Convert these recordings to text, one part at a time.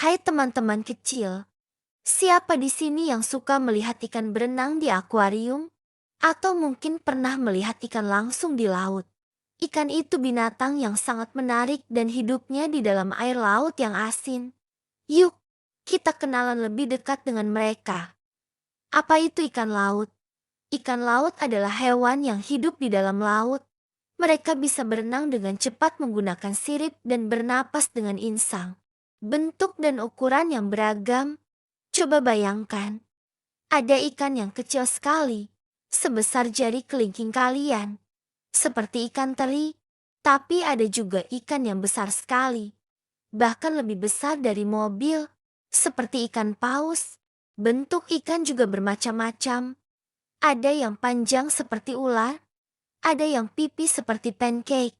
Hai teman-teman kecil, siapa di sini yang suka melihat ikan berenang di akuarium? Atau mungkin pernah melihat ikan langsung di laut? Ikan itu binatang yang sangat menarik dan hidupnya di dalam air laut yang asin. Yuk, kita kenalan lebih dekat dengan mereka. Apa itu ikan laut? Ikan laut adalah hewan yang hidup di dalam laut. Mereka bisa berenang dengan cepat menggunakan sirip dan bernapas dengan insang. Bentuk dan ukuran yang beragam. Coba bayangkan, ada ikan yang kecil sekali, sebesar jari kelingking kalian, seperti ikan teri. Tapi ada juga ikan yang besar sekali, bahkan lebih besar dari mobil, seperti ikan paus. Bentuk ikan juga bermacam-macam. Ada yang panjang seperti ular, ada yang pipih seperti pancake,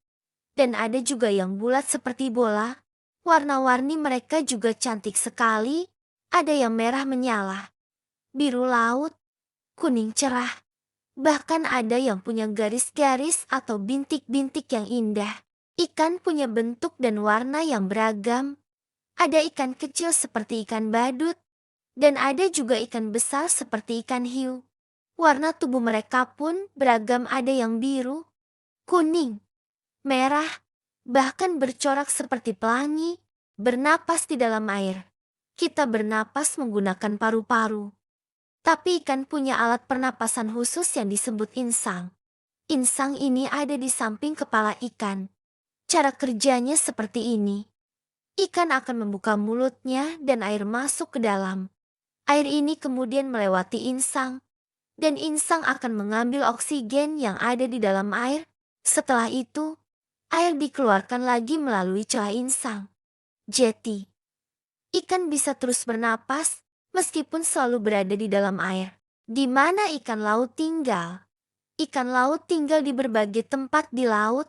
dan ada juga yang bulat seperti bola. Warna-warni mereka juga cantik sekali. Ada yang merah menyala, biru laut, kuning cerah. Bahkan ada yang punya garis-garis atau bintik-bintik yang indah. Ikan punya bentuk dan warna yang beragam. Ada ikan kecil seperti ikan badut, dan ada juga ikan besar seperti ikan hiu. Warna tubuh mereka pun beragam, ada yang biru, kuning, merah, bahkan bercorak seperti pelangi. Bernapas di dalam air. Kita bernapas menggunakan paru-paru. Tapi ikan punya alat pernapasan khusus yang disebut insang. Insang ini ada di samping kepala ikan. Cara kerjanya seperti ini. Ikan akan membuka mulutnya dan air masuk ke dalam. Air ini kemudian melewati insang. Dan insang akan mengambil oksigen yang ada di dalam air. Setelah itu, air dikeluarkan lagi melalui celah insang. Jadi, ikan bisa terus bernapas meskipun selalu berada di dalam air. Di mana ikan laut tinggal? Ikan laut tinggal di berbagai tempat di laut,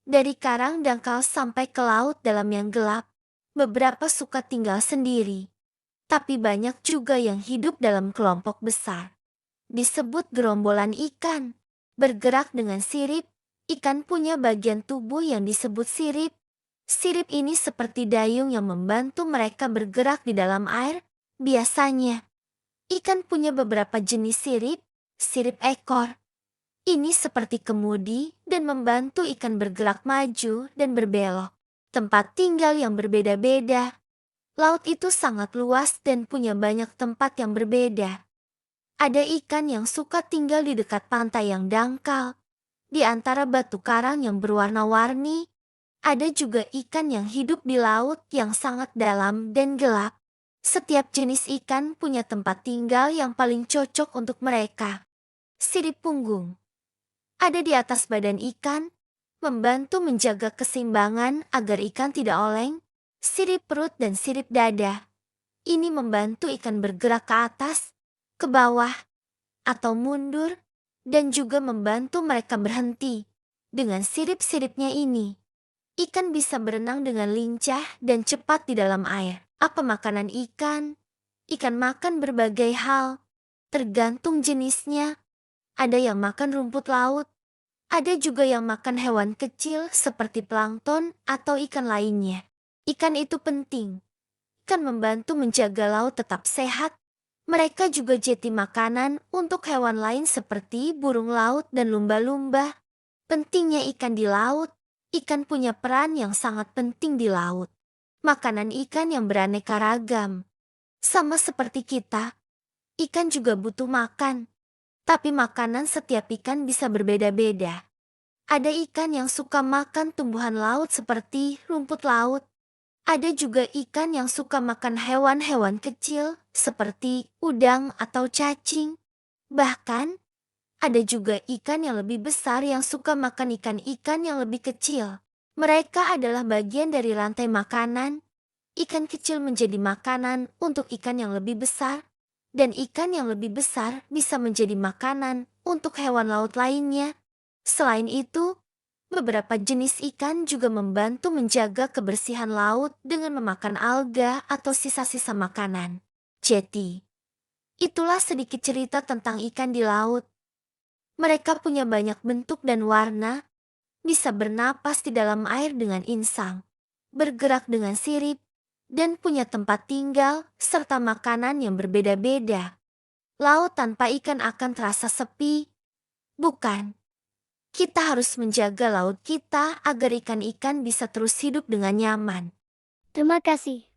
dari karang dangkal sampai ke laut dalam yang gelap. Beberapa suka tinggal sendiri, tapi banyak juga yang hidup dalam kelompok besar. Disebut gerombolan ikan. Bergerak dengan sirip, ikan punya bagian tubuh yang disebut sirip. Sirip ini seperti dayung yang membantu mereka bergerak di dalam air. Biasanya, ikan punya beberapa jenis sirip. Sirip ekor ini seperti kemudi dan membantu ikan bergerak maju dan berbelok. Tempat tinggal yang berbeda-beda. Laut itu sangat luas dan punya banyak tempat yang berbeda. Ada ikan yang suka tinggal di dekat pantai yang dangkal, di antara batu karang yang berwarna-warni. Ada juga ikan yang hidup di laut yang sangat dalam dan gelap. Setiap jenis ikan punya tempat tinggal yang paling cocok untuk mereka. Sirip punggung ada di atas badan ikan, membantu menjaga keseimbangan agar ikan tidak oleng. Sirip perut dan sirip dada ini membantu ikan bergerak ke atas, ke bawah, atau mundur, dan juga membantu mereka berhenti. Dengan sirip-siripnya ini, ikan bisa berenang dengan lincah dan cepat di dalam air. Apa makanan ikan? Ikan makan berbagai hal, tergantung jenisnya. Ada yang makan rumput laut, ada juga yang makan hewan kecil seperti plankton atau ikan lainnya. Ikan itu penting, ikan membantu menjaga laut tetap sehat. Mereka juga jadi makanan untuk hewan lain seperti burung laut dan lumba-lumba. Pentingnya ikan di laut. Ikan punya peran yang sangat penting di laut. Makanan ikan yang beraneka ragam. Sama seperti kita, ikan juga butuh makan. Tapi makanan setiap ikan bisa berbeda-beda. Ada ikan yang suka makan tumbuhan laut seperti rumput laut. Ada juga ikan yang suka makan hewan-hewan kecil seperti udang atau cacing. Bahkan, ada juga ikan yang lebih besar yang suka makan ikan-ikan yang lebih kecil. Mereka adalah bagian dari rantai makanan. Ikan kecil menjadi makanan untuk ikan yang lebih besar, dan ikan yang lebih besar bisa menjadi makanan untuk hewan laut lainnya. Selain itu, beberapa jenis ikan juga membantu menjaga kebersihan laut dengan memakan alga atau sisa-sisa makanan. Jadi, itulah sedikit cerita tentang ikan di laut. Mereka punya banyak bentuk dan warna, bisa bernapas di dalam air dengan insang, bergerak dengan sirip, dan punya tempat tinggal serta makanan yang berbeda-beda. Laut tanpa ikan akan terasa sepi, bukan? Kita harus menjaga laut kita agar ikan-ikan bisa terus hidup dengan nyaman. Terima kasih.